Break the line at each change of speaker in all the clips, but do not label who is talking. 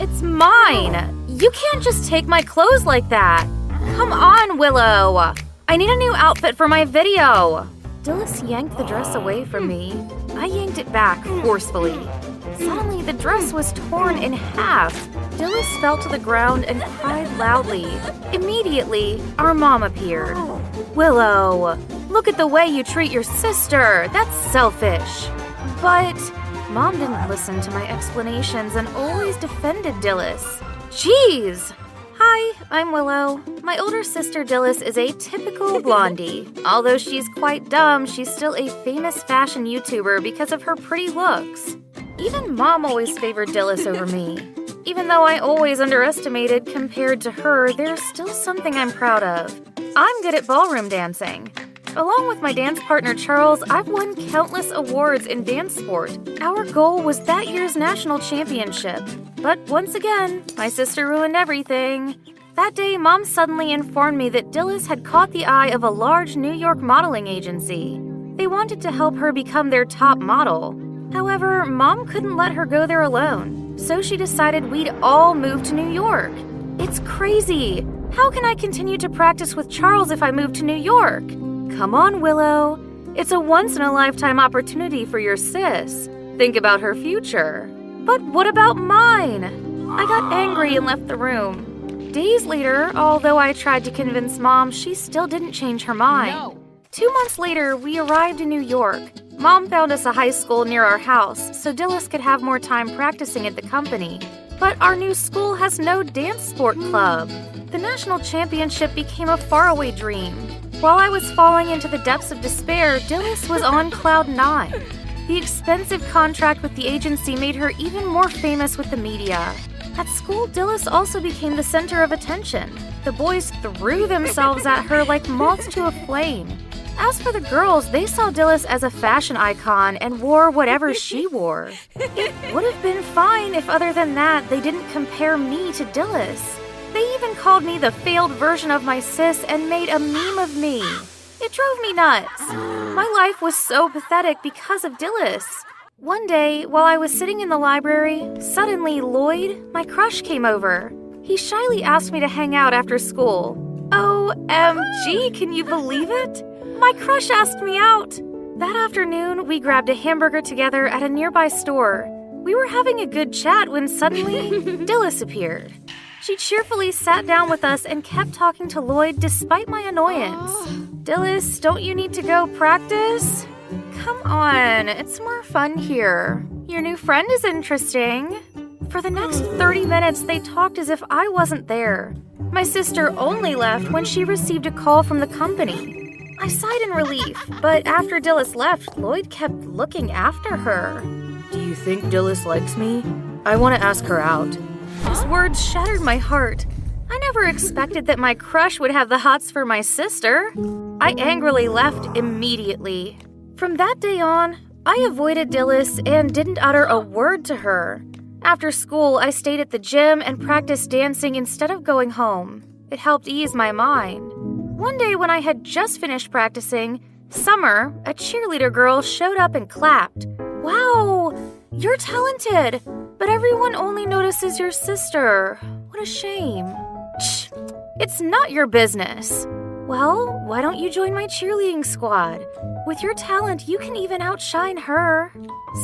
It's mine! You can't just take my clothes like that! Come on, Willow! I need a new outfit for my video! Dilys yanked the dress away from me. I yanked it back forcefully. Suddenly, the dress was torn in half. Dilys fell to the ground and cried loudly. Immediately, our mom appeared. Willow, look at the way you treat your sister. That's selfish. But Mom didn't listen to my explanations and always defended Dilys. Jeez! Hi, I'm Willow. My older sister Dilys is a typical blondie. Although she's quite dumb, she's still a famous fashion YouTuber because of her pretty looks. Even Mom always favored Dilys over me. Even though I always underestimated compared to her, there's still something I'm proud of. I'm good at ballroom dancing. Along with my dance partner Charles, I've won countless awards in dance sport. Our goal was that year's national championship. But once again, my sister ruined everything. That day, Mom suddenly informed me that Dilys had caught the eye of a large New York modeling agency. They wanted to help her become their top model. However, Mom couldn't let her go there alone, so she decided we'd all move to New York. It's crazy! How can I continue to practice with Charles if I move to New York? Come on, Willow. It's a once-in-a-lifetime opportunity for your sis. Think about her future. But what about mine? I got angry and left the room. Days later, although I tried to convince Mom, she still didn't change her mind.
No.
2 months later, we arrived in New York. Mom found us a high school near our house, so Dilys could have more time practicing at the company. But our new school has no dance sport club. The national championship became a faraway dream. While I was falling into the depths of despair, Dilys was on cloud 9. The expensive contract with the agency made her even more famous with the media. At school, Dilys also became the center of attention. The boys threw themselves at her like moths to a flame. As for the girls, they saw Dilys as a fashion icon and wore whatever she wore. It would have been fine if, other than that, they didn't compare me to Dilys. They even called me the failed version of my sis and made a meme of me. It drove me nuts. My life was so pathetic because of Dilys. One day, while I was sitting in the library, suddenly Lloyd, my crush, came over. He shyly asked me to hang out after school. OMG, can you believe it? My crush asked me out. That afternoon, we grabbed a hamburger together at a nearby store. We were having a good chat when suddenly Dilys appeared. She cheerfully sat down with us and kept talking to Lloyd despite my annoyance. Dilys, don't you need to go practice? Come on, it's more fun here. Your new friend is interesting. For the next 30 minutes, they talked as if I wasn't there. My sister only left when she received a call from the company. I sighed in relief, but after Dilys left, Lloyd kept looking after her. Do you think Dilys likes me? I want to ask her out. His words shattered my heart. I never expected that my crush would have the hots for my sister. I angrily left immediately. From that day on, I avoided Dilys and didn't utter a word to her. After school, I stayed at the gym and practiced dancing instead of going home. It helped ease my mind. One day when I had just finished practicing, Summer, a cheerleader girl, showed up and clapped. Wow, you're talented, but everyone only notices your sister. What a shame. Shh, it's not your business. Well, why don't you join my cheerleading squad? With your talent, you can even outshine her.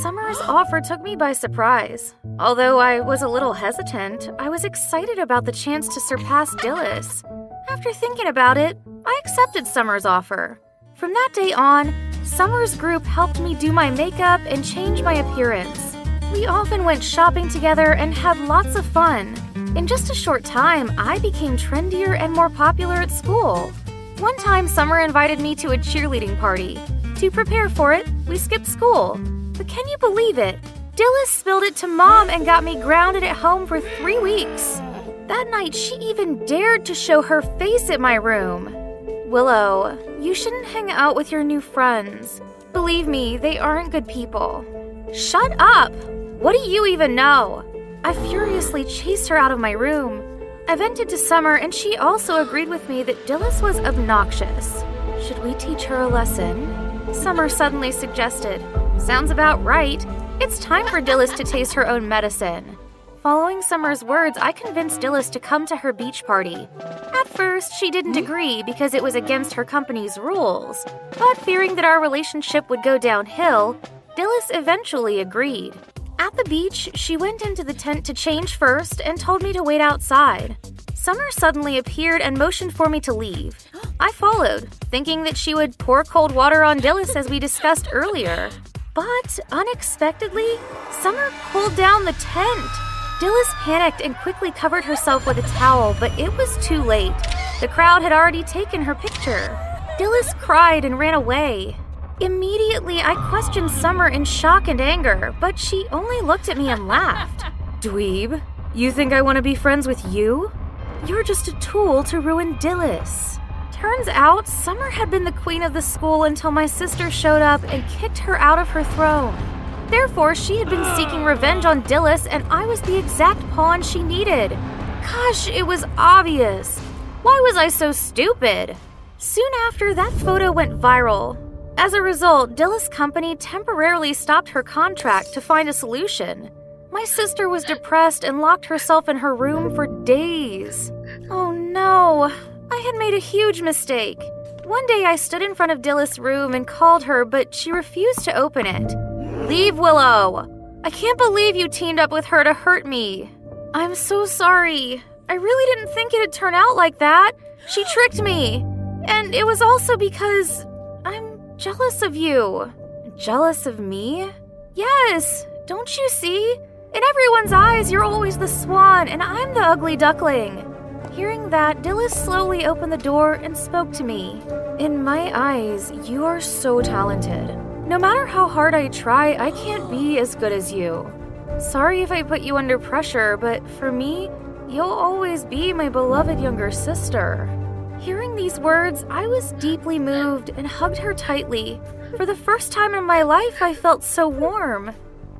Summer's offer took me by surprise. Although I was a little hesitant, I was excited about the chance to surpass Dilys. After thinking about it, I accepted Summer's offer. From that day on, Summer's group helped me do my makeup and change my appearance. We often went shopping together and had lots of fun. In just a short time, I became trendier and more popular at school. One time, Summer invited me to a cheerleading party. To prepare for it, we skipped school. But can you believe it? Dilys spilled it to Mom and got me grounded at home for 3 weeks. That night, she even dared to show her face at my room. Willow, you shouldn't hang out with your new friends. Believe me, they aren't good people. Shut up! What do you even know? I furiously chased her out of my room. I vented to Summer, and she also agreed with me that Dilys was obnoxious. Should we teach her a lesson? Summer suddenly suggested. Sounds about right. It's time for Dilys to taste her own medicine. Following Summer's words, I convinced Dilys to come to her beach party. At first, she didn't agree because it was against her company's rules, but fearing that our relationship would go downhill, Dilys eventually agreed. At the beach, she went into the tent to change first and told me to wait outside. Summer suddenly appeared and motioned for me to leave. I followed, thinking that she would pour cold water on Dilys as we discussed earlier. But unexpectedly, Summer pulled down the tent. Dilys panicked and quickly covered herself with a towel, but it was too late. The crowd had already taken her picture. Dilys cried and ran away. Immediately, I questioned Summer in shock and anger, but she only looked at me and laughed. Dweeb, you think I want to be friends with you? You're just a tool to ruin Dilys. Turns out, Summer had been the queen of the school until my sister showed up and kicked her out of her throne. Therefore, she had been seeking revenge on Dilys, and I was the exact pawn she needed. Gosh, it was obvious. Why was I so stupid? Soon after, that photo went viral. As a result, Dilys' company temporarily stopped her contract to find a solution. My sister was depressed and locked herself in her room for days. Oh no, I had made a huge mistake. One day I stood in front of Dilys' room and called her, but she refused to open it. Leave, Willow! I can't believe you teamed up with her to hurt me. I'm so sorry. I really didn't think it'd turn out like that. She tricked me. And it was also because I'm jealous of you. Jealous of me? Yes, don't you see? In everyone's eyes, you're always the swan, and I'm the ugly duckling. Hearing that, Dilys slowly opened the door and spoke to me. In my eyes, you are so talented. No matter how hard I try, I can't be as good as you. Sorry if I put you under pressure, but for me, you'll always be my beloved younger sister. Hearing these words, I was deeply moved and hugged her tightly. For the first time in my life, I felt so warm.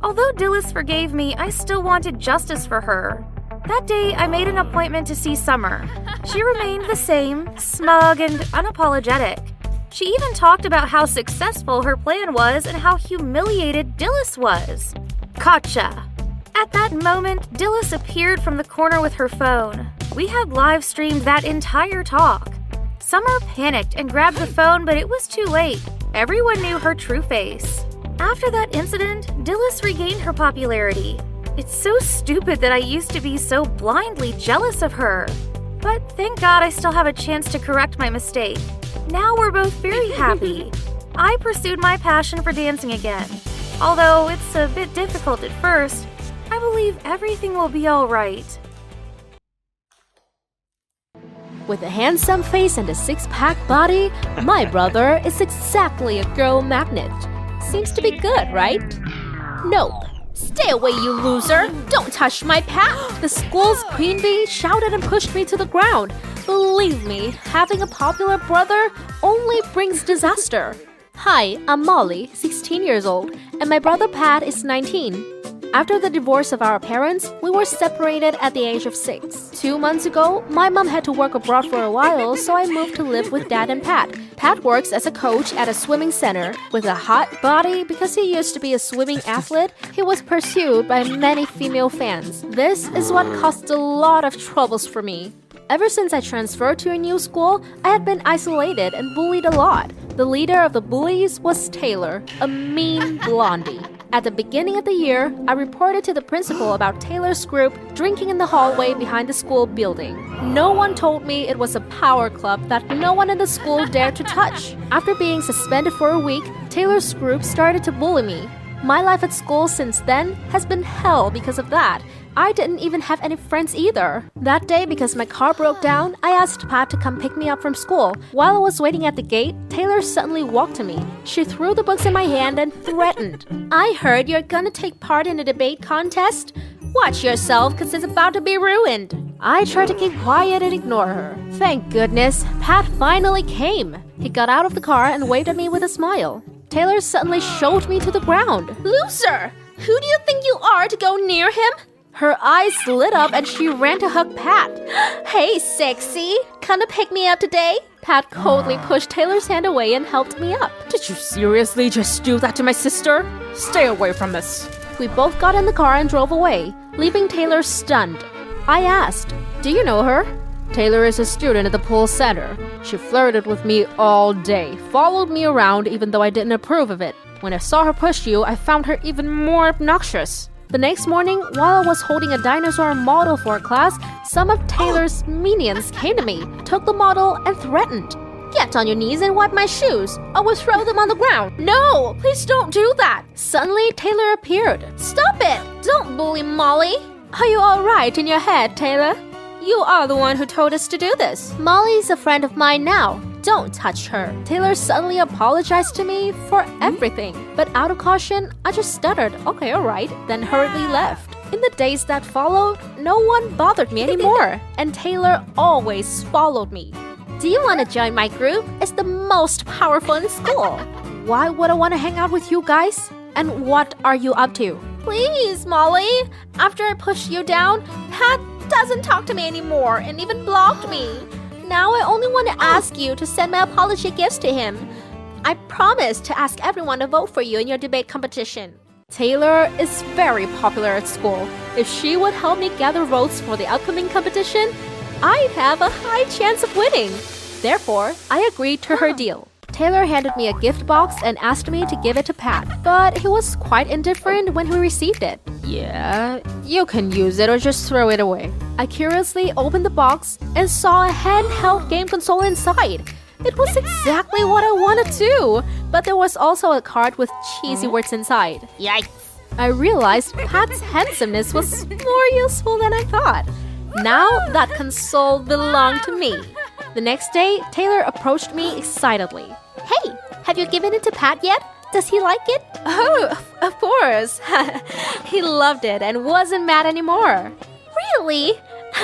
Although Dilys forgave me, I still wanted justice for her. That day, I made an appointment to see Summer. She remained the same, smug and unapologetic. She even talked about how successful her plan was and how humiliated Dilys was. Gotcha! At that moment, Dilys appeared from the corner with her phone. We had live streamed that entire talk. Summer panicked and grabbed the phone, but it was too late. Everyone knew her true face. After that incident, Dilys regained her popularity. It's so stupid that I used to be so blindly jealous of her. But thank God I still have a chance to correct my mistake. Now we're both very happy. I pursued my passion for dancing again. Although it's a bit difficult at first, I believe everything will be all right.
With a handsome face and a six-pack body, my brother is exactly a girl magnet. Seems to be good, right? Nope. Stay away, you loser! Don't touch my pet! The school's queen bee shouted and pushed me to the ground. Believe me, having a popular brother only brings disaster. Hi, I'm Molly, 16 years old, and my brother Pat is 19. After the divorce of our parents, we were separated at the age of 6. 2 months ago, my mom had to work abroad for a while, so I moved to live with Dad and Pat. Pat works as a coach at a swimming center. With a hot body, because he used to be a swimming athlete, he was pursued by many female fans. This is what caused a lot of troubles for me. Ever since I transferred to a new school, I had been isolated and bullied a lot. The leader of the bullies was Taylor, a mean blondie. At the beginning of the year, I reported to the principal about Taylor's group drinking in the hallway behind the school building. No one told me it was a power club that no one in the school dared to touch. After being suspended for a week, Taylor's group started to bully me. My life at school since then has been hell because of that. I didn't even have any friends either. That day, because my car broke down, I asked Pat to come pick me up from school. While I was waiting at the gate, Taylor suddenly walked to me. She threw the books in my hand and threatened. I heard you're gonna take part in a debate contest? Watch yourself, cause it's about to be ruined. I tried to keep quiet and ignore her. Thank goodness, Pat finally came. He got out of the car and waved at me with a smile. Taylor suddenly shoved me to the ground. Loser! Who do you think you are to go near him? Her eyes lit up and she ran to hug Pat. Hey, sexy! Gonna pick me up today? Pat coldly pushed Taylor's hand away and helped me up. Did you seriously just do that to my sister? Stay away from this. We both got in the car and drove away, leaving Taylor stunned. I asked, "Do you know her?" "Taylor is a student at the pool center. She flirted with me all day, followed me around even though I didn't approve of it. When I saw her push you, I found her even more obnoxious." The next morning, while I was holding a dinosaur model for a class, some of Taylor's minions came to me, took the model, and threatened. "Get on your knees and wipe my shoes. I will throw them on the ground." "No, please don't do that." Suddenly, Taylor appeared. "Stop it! Don't bully Molly." "Are you alright in your head, Taylor? You are the one who told us to do this." "Molly's a friend of mine now. Don't touch her." Taylor suddenly apologized to me for everything. But out of caution, I just stuttered, "Okay, alright," then hurriedly left. In the days that followed, no one bothered me anymore, and Taylor always followed me. "Do you want to join my group? It's the most powerful in school." "Why would I want to hang out with you guys? And what are you up to?" "Please, Molly. After I pushed you down, Pat doesn't talk to me anymore and even blocked me. Now I only want to ask you to send my apology gifts to him. I promise to ask everyone to vote for you in your debate competition." Taylor is very popular at school. If she would help me gather votes for the upcoming competition, I'd have a high chance of winning. Therefore, I agreed to her deal. Taylor handed me a gift box and asked me to give it to Pat, but he was quite indifferent when he received it. "Yeah, you can use it or just throw it away." I curiously opened the box and saw a handheld game console inside. It was exactly what I wanted too, but there was also a card with cheesy words inside. Yikes! I realized Pat's handsomeness was more useful than I thought. Now that console belonged to me. The next day, Taylor approached me excitedly. "Hey, have you given it to Pat yet? Does he like it?" "Oh, of course." He loved it and wasn't mad anymore. "Really?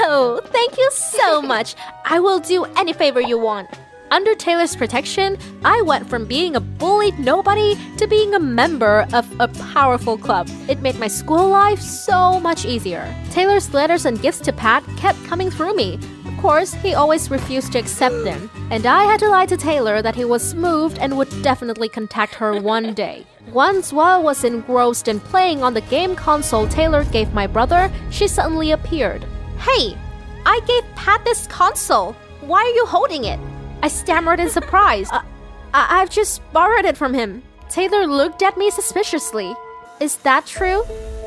Oh, thank you so much. I will do any favor you want." Under Taylor's protection, I went from being a bullied nobody to being a member of a powerful club. It made my school life so much easier. Taylor's letters and gifts to Pat kept coming through me. Of course, he always refused to accept them, and I had to lie to Taylor that he was moved and would definitely contact her one day. Once, while I was engrossed in playing on the game console Taylor gave my brother, she suddenly appeared. "Hey, I gave Pat this console. Why are you holding it?" I stammered in surprise. I've just borrowed it from him." Taylor looked at me suspiciously. "Is that true?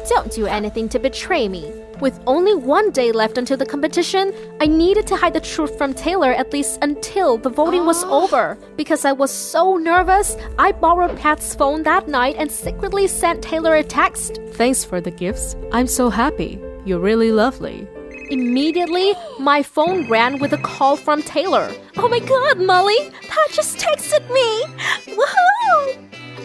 Don't do anything to betray me." With only one day left until the competition, I needed to hide the truth from Taylor at least until the voting was over. Because I was so nervous, I borrowed Pat's phone that night and secretly sent Taylor a text. "Thanks for the gifts. I'm so happy. You're really lovely." Immediately, my phone rang with a call from Taylor. "Oh my god, Molly! Pat just texted me! Woohoo!"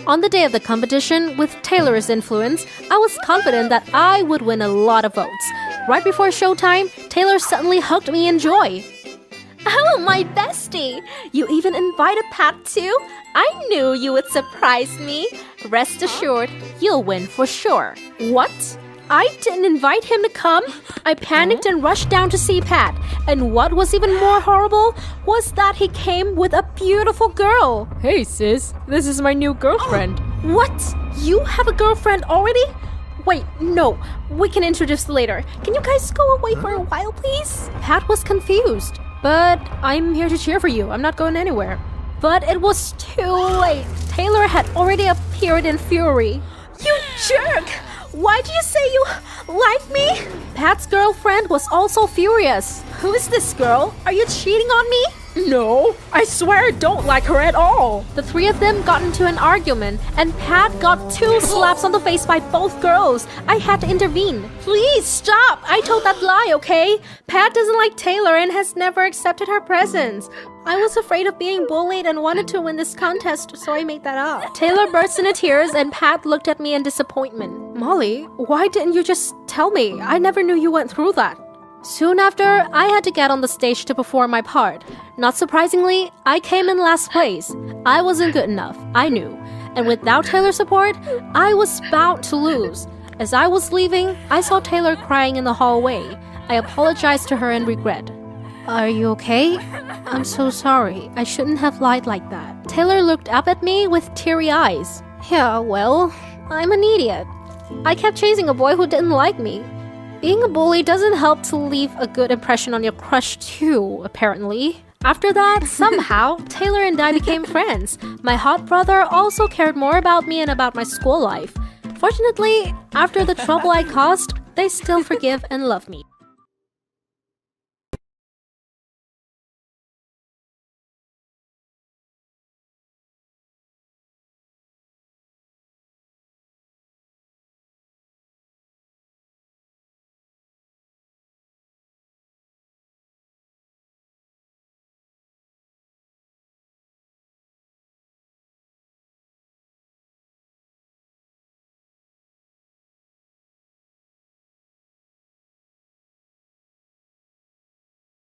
On the day of the competition, with Taylor's influence, I was confident that I would win a lot of votes. Right before showtime, Taylor suddenly hugged me in joy. "Oh, my bestie! You even invited Pat too? I knew you would surprise me. Rest assured, you'll win for sure." "What? I didn't invite him to come?" I panicked and rushed down to see Pat. And what was even more horrible was that he came with a beautiful girl. "Hey sis, this is my new girlfriend." "What? You have a girlfriend already? Wait, no, we can introduce later. Can you guys go away for a while, please?" Pat was confused. "But I'm here to cheer for you. I'm not going anywhere." But it was too late. Taylor had already appeared in fury. "You jerk! Why do you say you like me?" Pat's girlfriend was also furious. "Who is this girl? Are you cheating on me?" "No, I swear I don't like her at all." The three of them got into an argument, and Pat got 2 slaps on the face by both girls. I had to intervene. "Please stop! I told that lie, okay? Pat doesn't like Taylor and has never accepted her presents. I was afraid of being bullied and wanted to win this contest, so I made that up." Taylor burst into tears and Pat looked at me in disappointment. "Molly, why didn't you just tell me? I never knew you went through that." Soon after, I had to get on the stage to perform my part. Not surprisingly, I came in last place. I wasn't good enough, I knew. And without Taylor's support, I was bound to lose. As I was leaving, I saw Taylor crying in the hallway. I apologized to her in regret. "Are you okay? I'm so sorry. I shouldn't have lied like that." Taylor looked up at me with teary eyes. "Yeah, well, I'm an idiot." I kept chasing a boy who didn't like me. Being a bully doesn't help to leave a good impression on your crush too, apparently. After that, somehow, Taylor and I became friends. My hot brother also cared more about me and about my school life. Fortunately, after the trouble I caused, they still forgive and love me.